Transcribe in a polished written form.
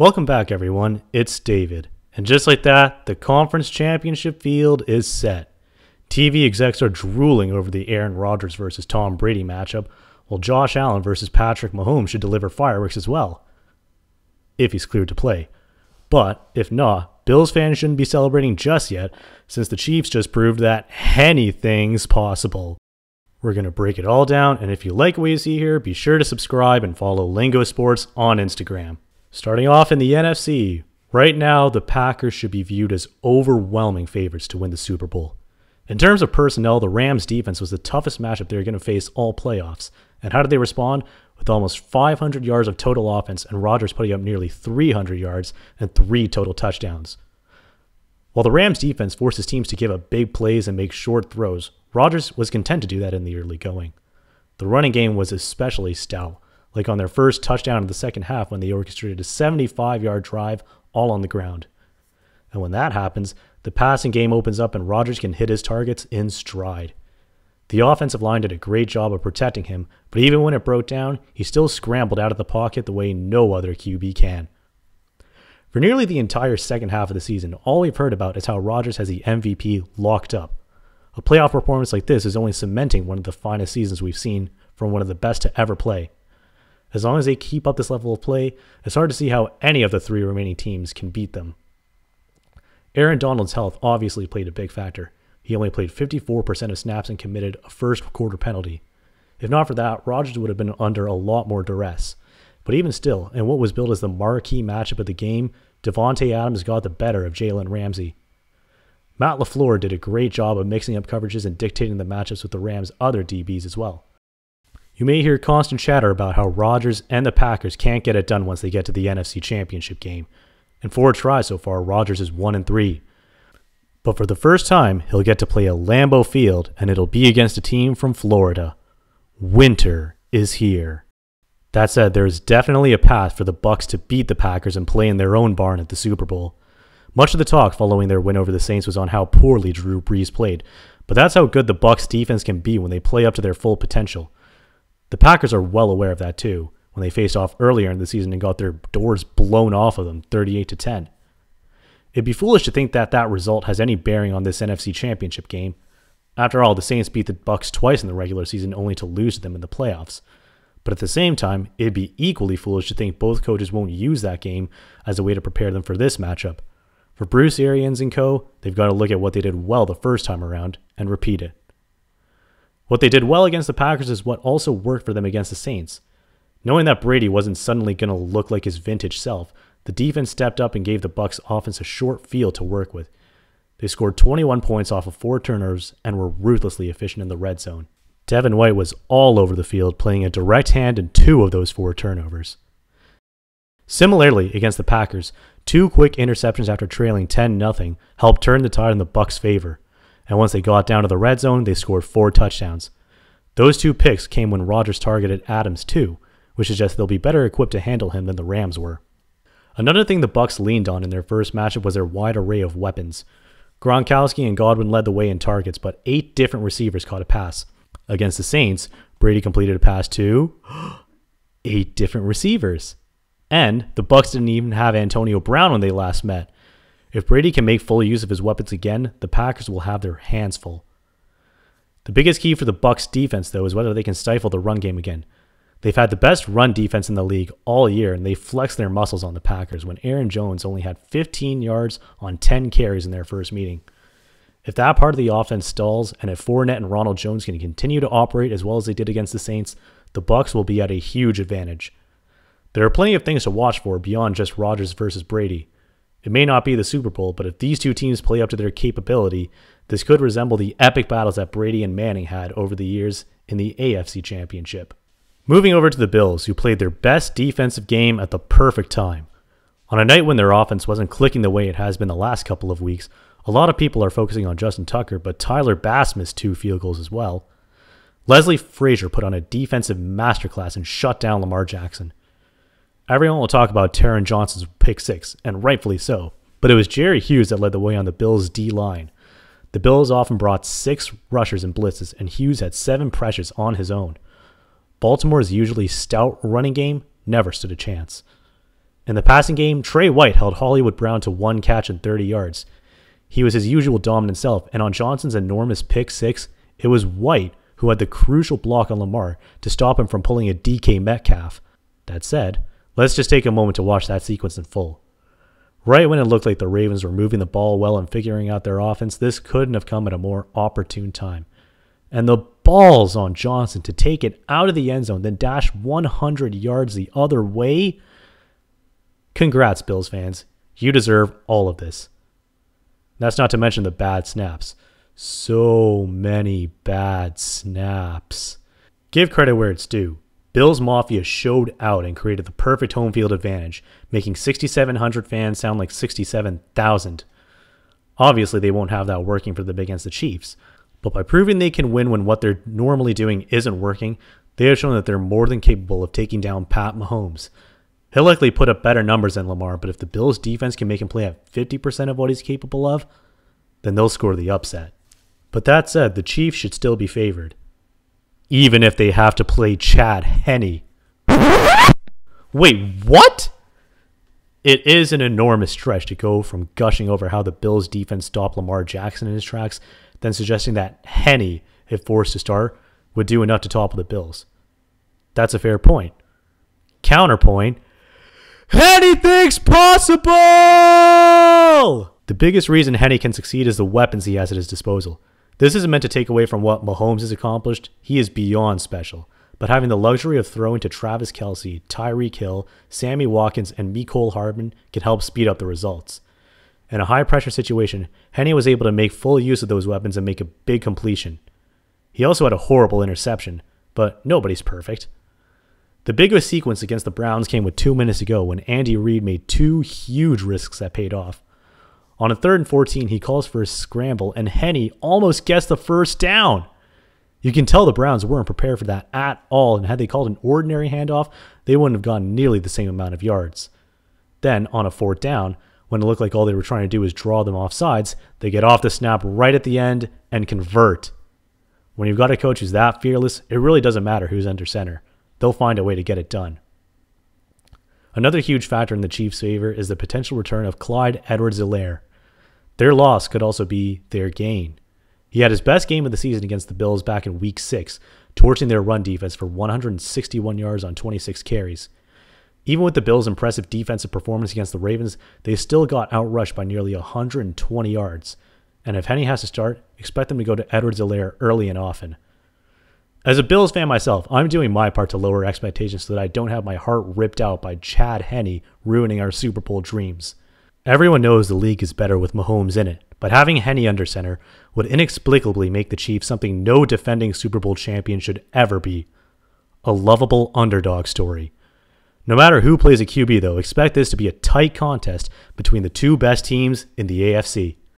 Welcome back, everyone. It's David. And just like that, the conference championship field is set. TV execs are drooling over the Aaron Rodgers versus Tom Brady matchup, while Josh Allen versus Patrick Mahomes should deliver fireworks as well, if he's cleared to play. But if not, Bills fans shouldn't be celebrating just yet, since the Chiefs just proved that Henne Thing's possible. We're going to break it all down, and if you like what you see here, be sure to subscribe and follow Lingo Sports on Instagram. Starting off in the NFC, right now the Packers should be viewed as overwhelming favorites to win the Super Bowl. In terms of personnel, the Rams defense was the toughest matchup they were going to face all playoffs. And how did they respond? With almost 500 yards of total offense and Rodgers putting up nearly 300 yards and 3 total touchdowns. While the Rams defense forces teams to give up big plays and make short throws, Rodgers was content to do that in the early going. The running game was especially stout, like on their first touchdown in the second half when they orchestrated a 75-yard drive all on the ground. And when that happens, the passing game opens up and Rodgers can hit his targets in stride. The offensive line did a great job of protecting him, but even when it broke down, he still scrambled out of the pocket the way no other QB can. For nearly the entire second half of the season, all we've heard about is how Rodgers has the MVP locked up. A playoff performance like this is only cementing one of the finest seasons we've seen from one of the best to ever play. As long as they keep up this level of play, it's hard to see how any of the 3 remaining teams can beat them. Aaron Donald's health obviously played a big factor. He only played 54% of snaps and committed a first quarter penalty. If not for that, Rodgers would have been under a lot more duress. But even still, in what was billed as the marquee matchup of the game, Davante Adams got the better of Jalen Ramsey. Matt LaFleur did a great job of mixing up coverages and dictating the matchups with the Rams' other DBs as well. You may hear constant chatter about how Rodgers and the Packers can't get it done once they get to the NFC Championship game. In 4 tries so far, Rodgers is 1-3. But for the first time, he'll get to play a Lambeau Field, and it'll be against a team from Florida. Winter is here. That said, there is definitely a path for the Bucs to beat the Packers and play in their own barn at the Super Bowl. Much of the talk following their win over the Saints was on how poorly Drew Brees played, but that's how good the Bucs defense can be when they play up to their full potential. The Packers are well aware of that too, when they faced off earlier in the season and got their doors blown off of them 38-10. It'd be foolish to think that that result has any bearing on this NFC Championship game. After all, the Saints beat the Bucs twice in the regular season only to lose to them in the playoffs. But at the same time, it'd be equally foolish to think both coaches won't use that game as a way to prepare them for this matchup. For Bruce Arians and co., they've got to look at what they did well the first time around and repeat it. What they did well against the Packers is what also worked for them against the Saints. Knowing that Brady wasn't suddenly going to look like his vintage self, the defense stepped up and gave the Bucs offense a short field to work with. They scored 21 points off of 4 turnovers and were ruthlessly efficient in the red zone. Devin White was all over the field, playing a direct hand in 2 of those 4 turnovers. Similarly, against the Packers, 2 quick interceptions after trailing 10-0 helped turn the tide in the Bucs' favor. And once they got down to the red zone, they scored 4 touchdowns. Those 2 picks came when Rodgers targeted Adams too, which suggests they'll be better equipped to handle him than the Rams were. Another thing the Bucs leaned on in their first matchup was their wide array of weapons. Gronkowski and Godwin led the way in targets, but 8 different receivers caught a pass. Against the Saints, Brady completed a pass to 8 different receivers. And the Bucs didn't even have Antonio Brown when they last met. If Brady can make full use of his weapons again, the Packers will have their hands full. The biggest key for the Bucs defense, though, is whether they can stifle the run game again. They've had the best run defense in the league all year, and they flexed their muscles on the Packers when Aaron Jones only had 15 yards on 10 carries in their first meeting. If that part of the offense stalls, and if Fournette and Ronald Jones can continue to operate as well as they did against the Saints, the Bucs will be at a huge advantage. There are plenty of things to watch for beyond just Rodgers versus Brady. It may not be the Super Bowl, but if these 2 teams play up to their capability, this could resemble the epic battles that Brady and Manning had over the years in the AFC Championship. Moving over to the Bills, who played their best defensive game at the perfect time. On a night when their offense wasn't clicking the way it has been the last couple of weeks, a lot of people are focusing on Justin Tucker, but Tyler Bass missed 2 field goals as well. Leslie Frazier put on a defensive masterclass and shut down Lamar Jackson. Everyone will talk about Taron Johnson's pick 6, and rightfully so, but it was Jerry Hughes that led the way on the Bills' D-line. The Bills often brought 6 rushers and blitzes, and Hughes had 7 pressures on his own. Baltimore's usually stout running game never stood a chance. In the passing game, Trey White held Hollywood Brown to 1 catch and 30 yards. He was his usual dominant self, and on Johnson's enormous pick 6, it was White who had the crucial block on Lamar to stop him from pulling a DK Metcalf. That said, let's just take a moment to watch that sequence in full. Right when it looked like the Ravens were moving the ball well and figuring out their offense, this couldn't have come at a more opportune time. And the balls on Johnson to take it out of the end zone, then dash 100 yards the other way. Congrats, Bills fans. You deserve all of this. That's not to mention the bad snaps. So many bad snaps. Give credit where it's due. Bills Mafia showed out and created the perfect home field advantage, making 6,700 fans sound like 67,000. Obviously, they won't have that working for them against the Chiefs, but by proving they can win when what they're normally doing isn't working, they have shown that they're more than capable of taking down Pat Mahomes. He'll likely put up better numbers than Lamar, but if the Bills' defense can make him play at 50% of what he's capable of, then they'll score the upset. But that said, the Chiefs should still be favored, even if they have to play Chad Henne. Wait, what? It is an enormous stretch to go from gushing over how the Bills' defense stopped Lamar Jackson in his tracks, then suggesting that Henne, if forced to start, would do enough to topple the Bills. That's a fair point. Counterpoint, anything's possible! The biggest reason Henne can succeed is the weapons he has at his disposal. This isn't meant to take away from what Mahomes has accomplished. He is beyond special. But having the luxury of throwing to Travis Kelce, Tyreek Hill, Sammy Watkins, and Mecole Hardman can help speed up the results. In a high-pressure situation, Henne was able to make full use of those weapons and make a big completion. He also had a horrible interception, but nobody's perfect. The biggest sequence against the Browns came with 2 minutes to go when Andy Reid made 2 huge risks that paid off. On a 3rd and 14, he calls for a scramble, and Henne almost gets the first down. You can tell the Browns weren't prepared for that at all, and had they called an ordinary handoff, they wouldn't have gotten nearly the same amount of yards. Then, on a 4th down, when it looked like all they were trying to do was draw them off sides, they get off the snap right at the end and convert. When you've got a coach who's that fearless, it really doesn't matter who's under center. They'll find a way to get it done. Another huge factor in the Chiefs' favor is the potential return of Clyde Edwards-Helaire. Their loss could also be their gain. He had his best game of the season against the Bills back in Week 6, torching their run defense for 161 yards on 26 carries. Even with the Bills' impressive defensive performance against the Ravens, they still got outrushed by nearly 120 yards. And if Henne has to start, expect them to go to Edwards-Helaire early and often. As a Bills fan myself, I'm doing my part to lower expectations so that I don't have my heart ripped out by Chad Henne ruining our Super Bowl dreams. Everyone knows the league is better with Mahomes in it, but having Henne under center would inexplicably make the Chiefs something no defending Super Bowl champion should ever be. A lovable underdog story. No matter who plays a QB though, expect this to be a tight contest between the 2 best teams in the AFC.